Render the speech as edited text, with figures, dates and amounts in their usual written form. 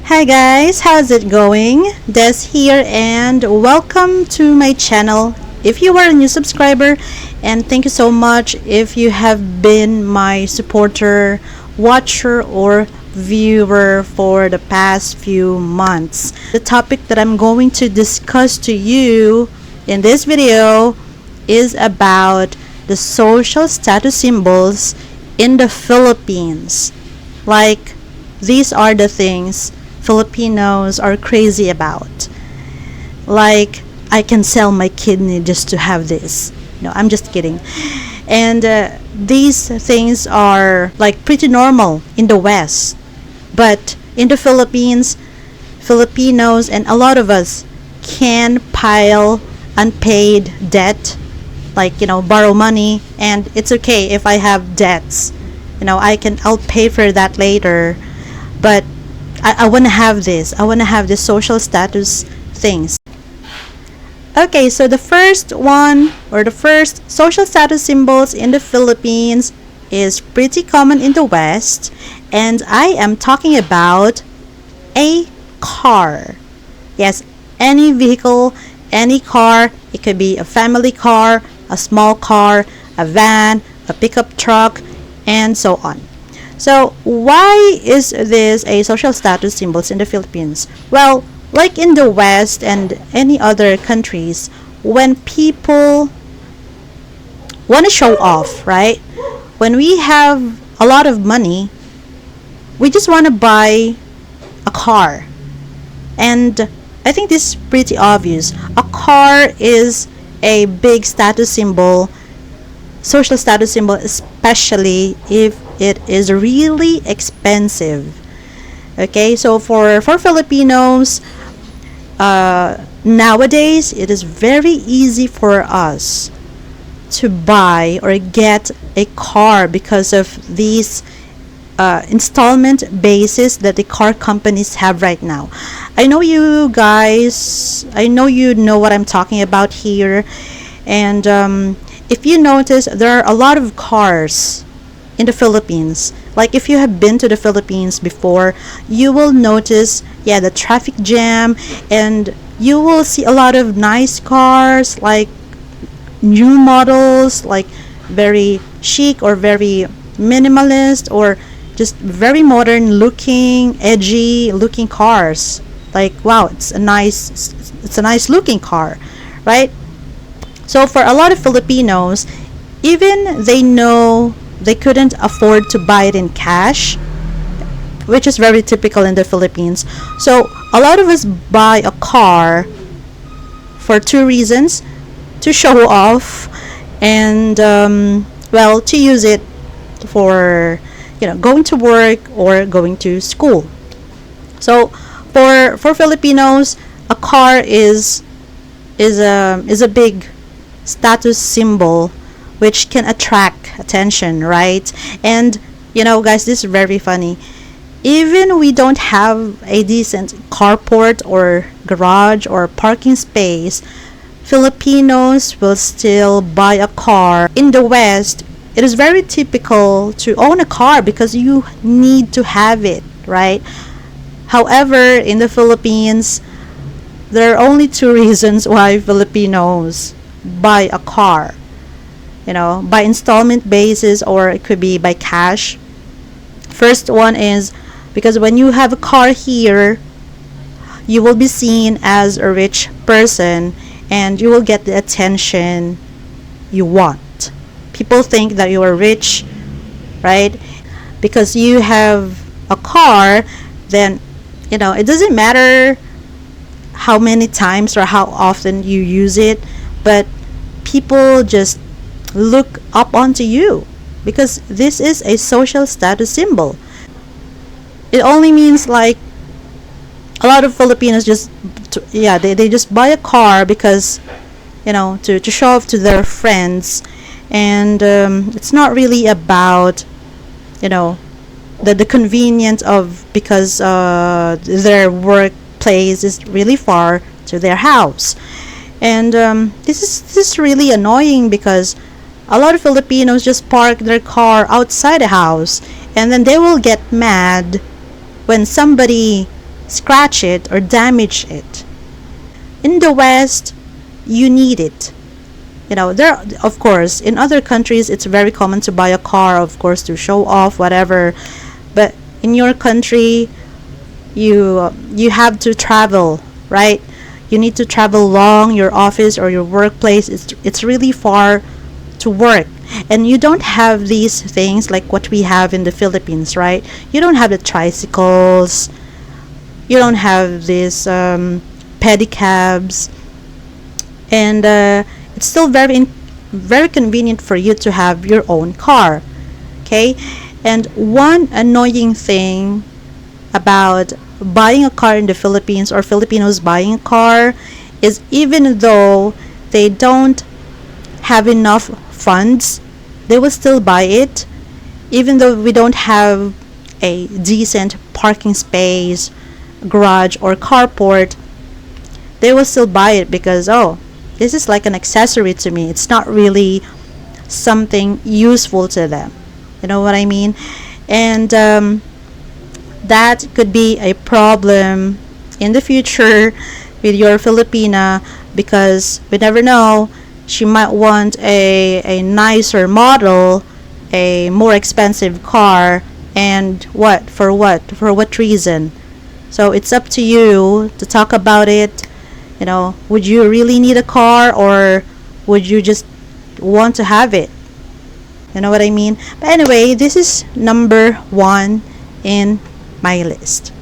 Hi guys, how's it going? Des here and welcome to my channel. If you are a new subscriber, and thank you so much if you have been my supporter, watcher, or viewer for the past few months. The topic that I'm going to discuss to you in this video is about the social status symbols in the Philippines. Like, these are the things Filipinos are crazy about. Like, I can sell my kidney just to have this. No, I'm just kidding. And these things are like pretty normal in the West. But in the Philippines, Filipinos and a lot of us can pile unpaid debt, like, borrow money, and it's okay if I have debts. I'll pay for that later. But I want to have this. I want to have the social status things. Okay, so the first one, or the first social status symbols in the Philippines is pretty common in the West, and I am talking about a car. Yes, any vehicle, any car. It could be a family car, a small car, a van, a pickup truck, and so on. So why is this a social status symbols in the Philippines? Well, like in the West and any other countries, when people want to show off, right? When we have a lot of money, we just want to buy a car. And I think this is pretty obvious. A car is a big status symbol, social status symbol, especially if it is really expensive. Okay, so for Filipinos, nowadays it is very easy for us to buy or get a car because of these installment basis that the car companies have right now. I know you guys, I know you know what I'm talking about here. And if you notice, there are a lot of cars in the Philippines. Like, if you have been to the Philippines before, you will notice, the traffic jam, and you will see a lot of nice cars, like new models, like very chic or very minimalist, or just very modern looking, edgy looking cars. Like, wow, it's a nice looking car, right? So for a lot of Filipinos, even they know they couldn't afford to buy it in cash, which is very typical in the Philippines. So a lot of us buy a car for two reasons: to show off, and to use it for going to work or going to school. So for Filipinos, a car is a big status symbol which can attract attention, right? And guys, this is very funny. Even we don't have a decent carport or garage or parking space, Filipinos will still buy a car. In the West, it is very typical to own a car because you need to have it, right? However, in the Philippines, there are only two reasons why Filipinos buy a car. By installment basis, or it could be by cash. First one is because when you have a car here, you will be seen as a rich person and you will get the attention you want. People think that you are rich, right? Because you have a car, then it doesn't matter how many times or how often you use it, but people just look up onto you because this is a social status symbol. It only means, like, a lot of Filipinos they just buy a car because to show off to their friends, and it's not really about the convenience of, because their workplace is really far to their house. And this is really annoying because a lot of Filipinos just park their car outside the house, and then they will get mad when somebody scratch it or damage it. In the West, you need it. There, of course, in other countries it's very common to buy a car, of course, to show off whatever, but in your country, you have to travel, right? You need to travel long. Your office or your workplace, it's really far to work, and you don't have these things like what we have in the Philippines, right? You don't have the tricycles, you don't have these pedicabs, and it's still very convenient for you to have your own car. Okay, and one annoying thing about buying a car in the Philippines, or Filipinos buying a car, is even though they don't have enough funds, they will still buy it. Even though we don't have a decent parking space, garage, or carport, they will still buy it because, oh, this is like an accessory to me. It's not really something useful to them. You know what I mean? And that could be a problem in the future with your Filipina, because we never know. She might want a nicer model, a more expensive car, and for what reason? So it's up to you to talk about it. Would you really need a car, or would you just want to have it? You know what I mean? But anyway, this is number 1 in my list.